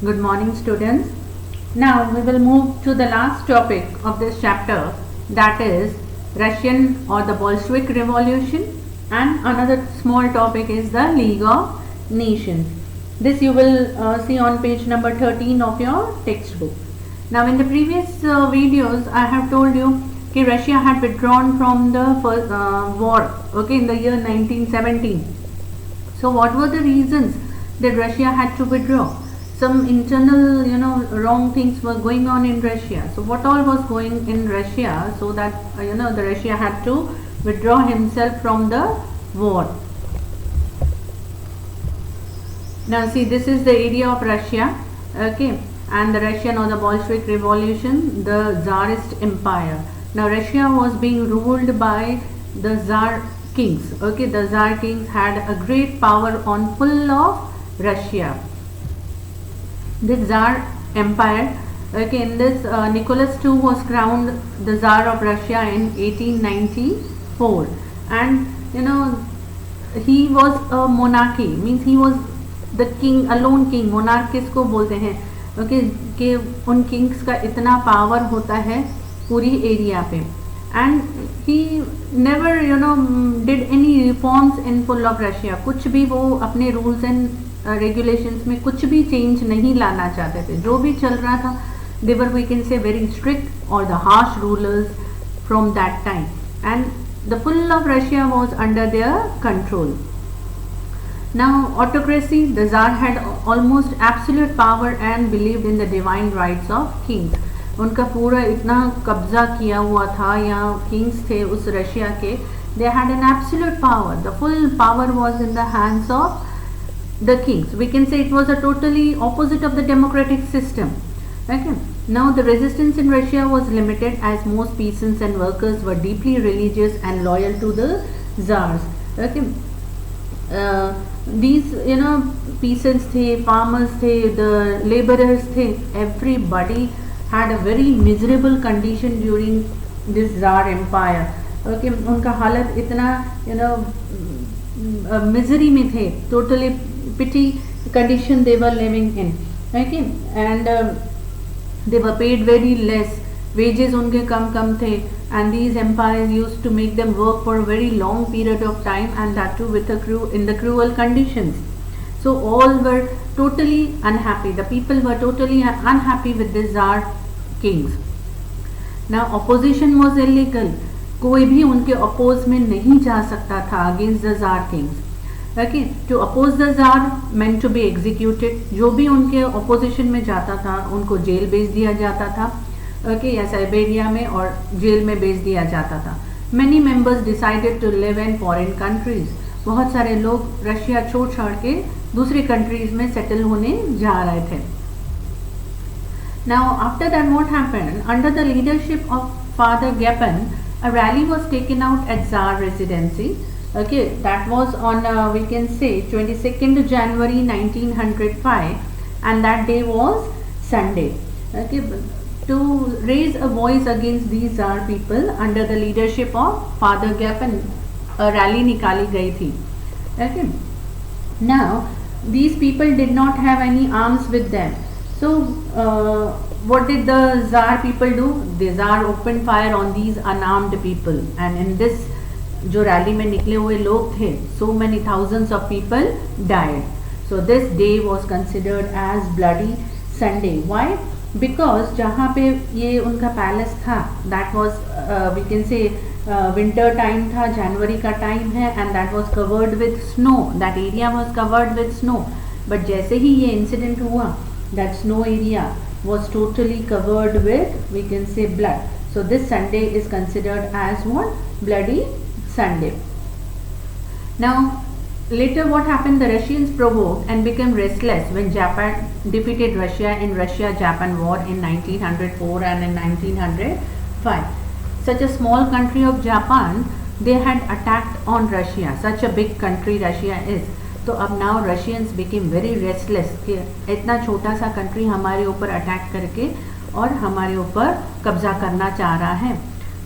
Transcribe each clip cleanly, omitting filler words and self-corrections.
Good morning, students. Now we will move to the last topic of this chapter, that is Russian or the Bolshevik Revolution, and another small topic is the League of Nations. This you will see on page number 13 of your textbook. Now in the previous videos I have told you that Russia had withdrawn from the first war, okay, in the year 1917. So what were the reasons that Russia had to withdraw? Some internal, wrong things were going on in Russia. So what all was going in Russia, so that the Russia had to withdraw himself from the war. Now see, this is the area of Russia, okay, and the Russian or the Bolshevik Revolution, the Tsarist Empire. Now Russia was being ruled by the Tsar kings, okay. The Tsar kings had a great power on full of Russia. This Tsar Empire, okay, in this Nicholas II was crowned the Tsar of Russia in 1894, and he was a monarchy, means he was the king, alone king. Monarch किसको बोलते हैं, okay, कि उन kings का इतना power होता है पूरी area पे, and he never did any reforms in full of Russia. कुछ भी वो अपने rules and regulations में कुछ भी change नहीं लाना चाहते थे. जो भी चल रहा था, they were, we can say, very strict or the harsh rulers from that time, and the full of Russia was under their control. Now autocracy, the Tsar had almost absolute power and believed in the divine rights of kings. उनका पूरा इतना कब्जा किया हुआ था, या Kings थे उस रशिया के, they had an absolute power. The full power was in the hands of the kings. We can say it was a totally opposite of the democratic system. Okay. Now the resistance in Russia was limited, as most peasants and workers were deeply religious and loyal to the Tsars. Okay. These peasants थे, farmers थे, the laborers थे, everybody had a very miserable condition during this Tsar Empire. Okay, उनका हालत इतना misery में थे, totally pity condition they were living in. Okay, and they were paid very less, wages उनके कम थे, and these empires used to make them work for a very long period of time, and that too with in the cruel conditions. So all were totally unhappy. The people were totally unhappy with the Tsar kings. Now opposition was illegal. कोई भी उनके oppose में नहीं जा सकता था against the Tsar kings. Okay, to oppose the Tsar meant to be executed. जो भी उनके opposition में जाता था उनको जेल भेज दिया जाता था, okay, या साइबेरिया में, और जेल में भेज दिया जाता था. Many members decided to live in foreign countries. बहुत सारे लोग रशिया छोड़ के दूसरी कंट्रीज में सेटल होने जा रहे थे. Now after that what happened? Under the leadership of Father Gapin, a rally was taken out at Tsar Residency. Okay, that was on we can say 22nd January 1905, and that day was Sunday. Okay, to raise a voice against these Tsar people under the leadership of Father Gapin, a rally निकाली गई थी. Okay, now these people did not have any arms with them. So what did the Tsar people do? The Tsar opened fire on these unarmed people, and in this जो rally में निकले हुए लोग थे, so many thousands of people died. So this day was considered as bloody Sunday. Why? Because जहाँ पे ये उनका पैलेस था, that was we can say winter time था, जनवरी का टाइम है, and that was covered with snow. That area was covered with snow. But जैसे ही ये incident हुआ, that snow area was totally covered with, we can say, blood. So this Sunday is considered as what? Bloody Sunday. Now later what happened? The Russians provoked and became restless when Japan defeated Russia in Russia-Japan war in 1904 and in 1905. Such a small country of Japan, they had attacked on Russia. Such a big country Russia is. तो अब now Russians became very restless कि इतना छोटा सा country हमारे ऊपर attack करके और हमारे ऊपर कब्जा करना चाह रहा है.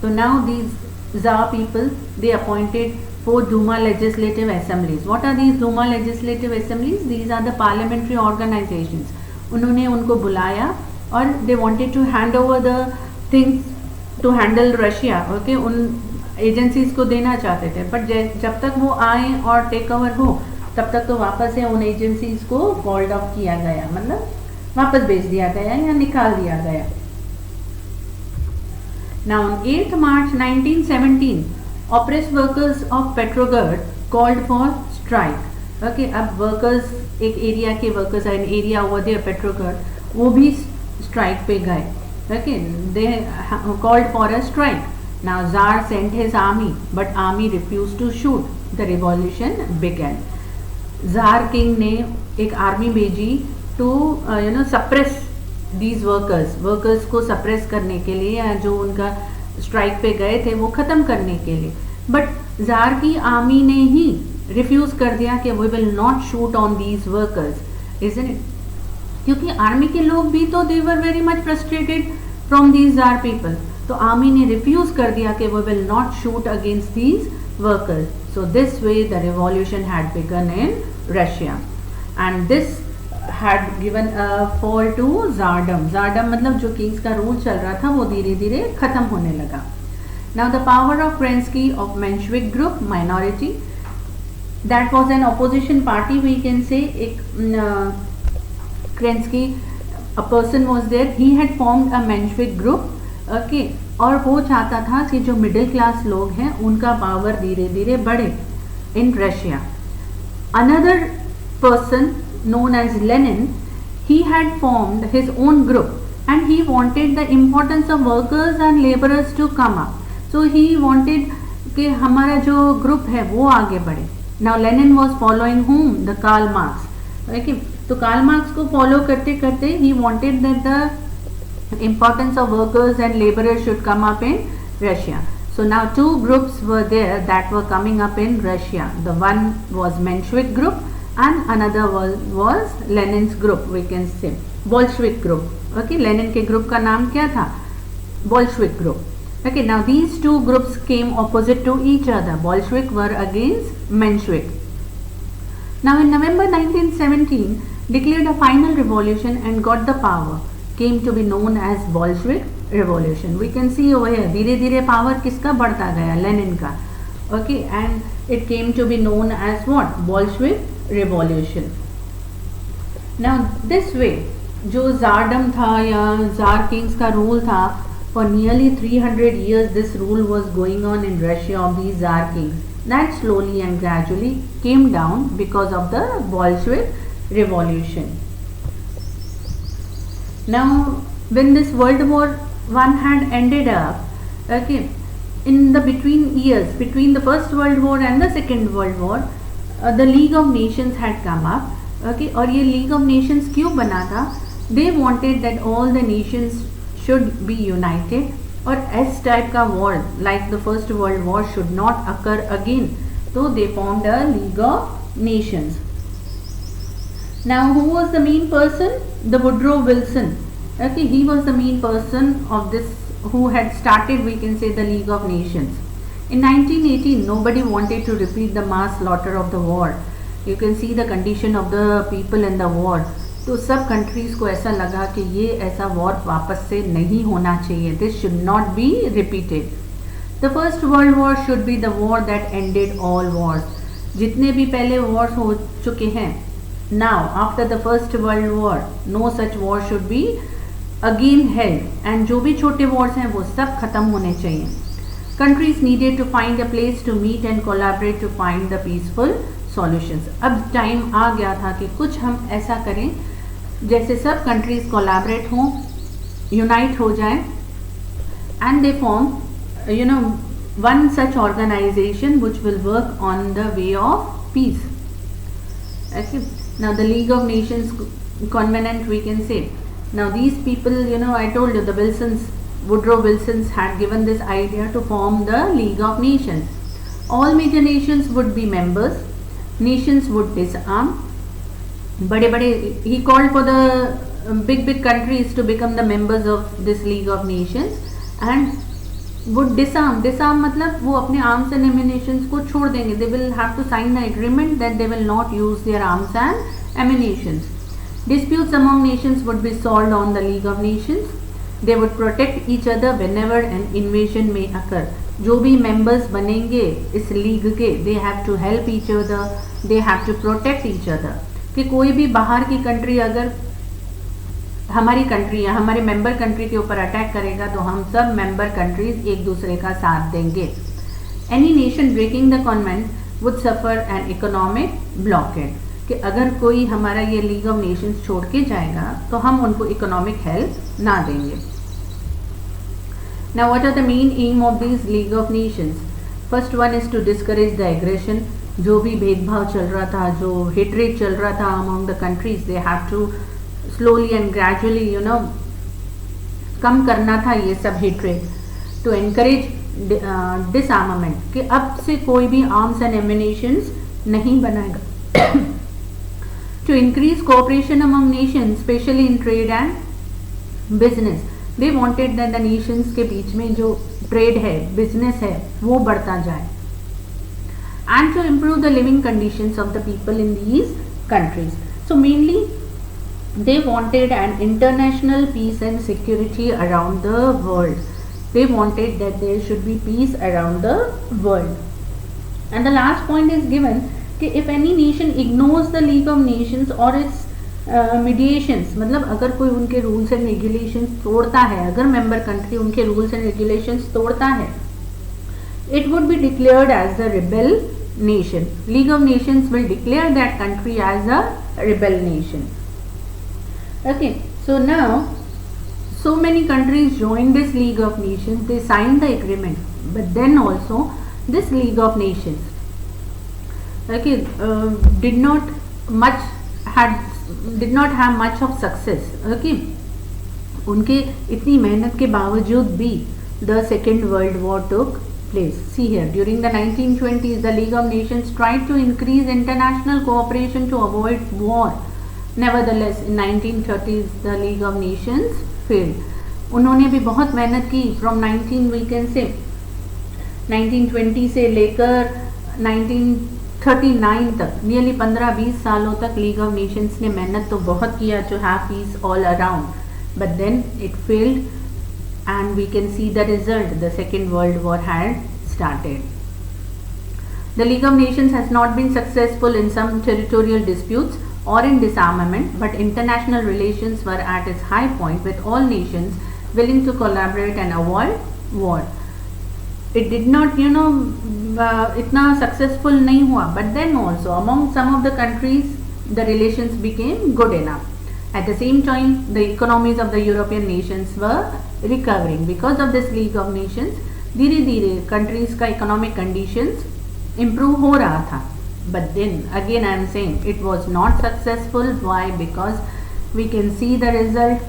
तो now these Tsar people, they appointed 4 Duma legislative assemblies. What are these Duma legislative assemblies? These are the parliamentary organizations उन्होंने उनको बुलाया और they wanted to hand over the things to handle Russia, okay, उन agencies को देना चाहते थे, but जब तक वो आए और टेक ओवर हो तब तक तो वापस से उन एजेंसीज को कॉल्ड ऑफ किया गया, मतलब वापस भेज दिया गया या निकाल दिया गया। Now on 8th March 1917, oppressed workers of Petrograd called for strike. Okay, अब workers, एक एरिया के workers an area over there Petrograd, वो भी स्ट्राइक पे गए। Okay, they called for a strike. Now Tsar sent his army, but army refused to shoot. The revolution began. Jar king ने एक army भेजी to suppress these workers को suppress करने के लिए, या जो उनका स्ट्राइक पे गए थे वो ख़त्म करने के लिए, बट जार की आर्मी ने ही रिफ्यूज़ कर दिया कि we will not shoot on these workers, isn't it? क्योंकि आर्मी के लोग भी तो they were very much frustrated from these tsar people, तो आर्मी ने रिफ्यूज़ कर दिया कि we will not shoot against these workers. So this way the revolution had begun in Russia, and this had given a fall to Tsardom. Tsardom मतलब जो Kings का rule चल रहा था वो धीरे धीरे ख़त्म होने लगा. Now the power of Kerensky of Menshevik group minority, that was an opposition party, we can say. एक Kerensky, a person was there, he had formed a Menshevik group, okay, और वो चाहता था कि जो मिडिल क्लास लोग हैं उनका पावर धीरे धीरे बढ़े in Russia. Another person known as Lenin, he had formed his own group and he wanted the importance of workers and labourers to come up. So he wanted कि हमारा जो group है वो आगे बढ़े. Now Lenin was following whom? The Karl Marx. Okay, तो Karl Marx को follow करते करते he wanted that the importance of workers and laborers should come up in Russia. So now two groups were there that were coming up in Russia. The one was Menshevik group and another was Lenin's group, we can say Bolshevik group. Okay, Lenin के group का नाम क्या था? Bolshevik group. Okay, now these two groups came opposite to each other. Bolshevik were against Menshevik. Now in November 1917 declared a final revolution and got the power, came to be known as Bolshevik revolution. We can see over here धीरे धीरे power किसका बढ़ता गया? Lenin का. Okay, and it came to be known as what? Bolshevik revolution. Now this way जो ज़ारडम था या ज़ार Kings का रूल था, for nearly 300 years this rule was going on in Russia of these Tsar kings, that slowly and gradually came down because of the Bolshevik revolution. Now when this World War I had ended up, okay, in the between years between the First World War and the Second World War, the League of Nations had come up. Okay, और ये League of Nations क्यों बना था? They wanted that all the nations should be united, और इस type का war like the First World War should not occur again. So they formed a League of Nations. Now who was the main person? The Woodrow Wilson. Okay, he was the main person of this who had started, we can say, the League of Nations. In 1918 nobody wanted to repeat the mass slaughter of the war. You can see the condition of the people in the war. तो सब countries को ऐसा लगा कि ये ऐसा war वापस से नहीं होना चाहिए. This should not be repeated. The First World War should be the war that ended all wars. जितने भी पहले wars हो चुके हैं, now after the First World War no such war should be again held, and जो भी छोटे wars हैं वो सब खत्म होने चाहिए. Countries needed to find a place to meet and collaborate to find the peaceful solutions. अब टाइम आ गया था कि कुछ हम ऐसा करें जैसे सब कंट्रीज कोलैबोरेट हों, यूनाइट हो जाएं, and they form one such organization which will work on the way of peace. Okay, now the League of Nations Covenant, we can say. Now these people, I told you the Woodrow Wilsons had given this idea to form the League of Nations. All major nations would be members, nations would disarm. He called for the big countries to become the members of this League of Nations and would disarm. मतलब वो अपने arms and ammunitions को छोड़ देंगे. They will have to sign the agreement that they will not use their arms and ammunitions. Disputes among nations would be solved on the League of Nations. They would protect each other whenever an invasion may occur. जो भी members बनेंगे इस league के, they have to help each other, they have to protect each other. कि कोई भी बाहर की कंट्री अगर हमारी कंट्री या हमारे मेंबर कंट्री के ऊपर अटैक करेगा तो हम सब मेंबर कंट्रीज एक दूसरे का साथ देंगे. Any nation breaking the convent would suffer an economic blockade. कि अगर कोई हमारा ये लीग ऑफ नेशंस छोड़ के जाएगा तो हम उनको इकोनॉमिक हेल्प ना देंगे. Now what are the main aim of this league of nations? First one is to discourage the aggression. जो भी भेदभाव चल रहा था, जो हेट्रेड चल रहा था among the countries, they have to slowly and gradually कम करना था ये सब हेट्रेड. टू एनकरेज डिसआर्मामेंट, कि अब से कोई भी आर्म्स एंड एमिनेशंस नहीं बनाएगा. To increase cooperation among nations specially in trade and business. They wanted that the nations के बीच में जो ट्रेड है, बिजनेस है, वो बढ़ता जाए. And to improve the living conditions of the people in these countries. So mainly they wanted an international peace and security around the world. They wanted that there should be peace around the world. And the last point is given कि if any nation ignores the League of Nations or its mediations, मतलब अगर कोई उनके rules and regulations तोड़ता है, अगर member country उनके rules and regulations तोड़ता है, it would be declared as the rebel nation. League of Nations will declare that country as a rebel nation. Okay, so now so many countries joined this League of Nations. They signed the agreement, but then also this League of Nations, okay, did not have much of success. Okay, उनके इतनी मेहनत के बावजूद भी the Second World War took place. See here, during the 1920s, the League of Nations tried to increase international cooperation to avoid war. Nevertheless, in 1930s, the League of Nations failed. उन्होंने भी बहुत मेहनत की from 1920 से लेकर 1939 तक, nearly 15-20 सालों तक League of Nations ने मेहनत तो बहुत किया to have peace all around, but then it failed and we can see the result. The Second World War had started. The League of Nations has not been successful in some territorial disputes or in disarmament, but international relations were at its high point with all nations willing to collaborate and avoid war. It did not, इतना successful नहीं हुआ, but then also among some of the countries the relations became good enough. At the same time, the economies of the European nations were recovering. Because of this League of Nations, धीरे धीरे countries का economic conditions improve हो रहा था. But then again I am saying it was not successful. Why? Because we can see the result.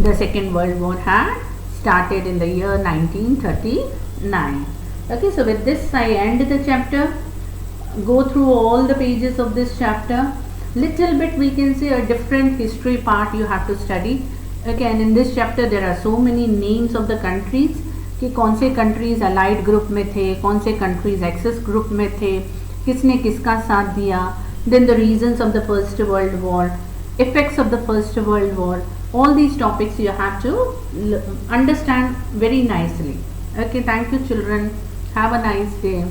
The Second World War had started in the year 1939. Okay, so with this I end the chapter. Go through all the pages of this chapter. Little bit we can say a different history part you have to study. Again, in this chapter there are so many names of the countries, कि कौन से countries allied group में थे, कौन से countries axis group में थे, किसने किसका साथ दिया. Then the reasons of the First World War, effects of the First World War, all these topics you have to understand very nicely. Okay, thank you children. Have a nice day.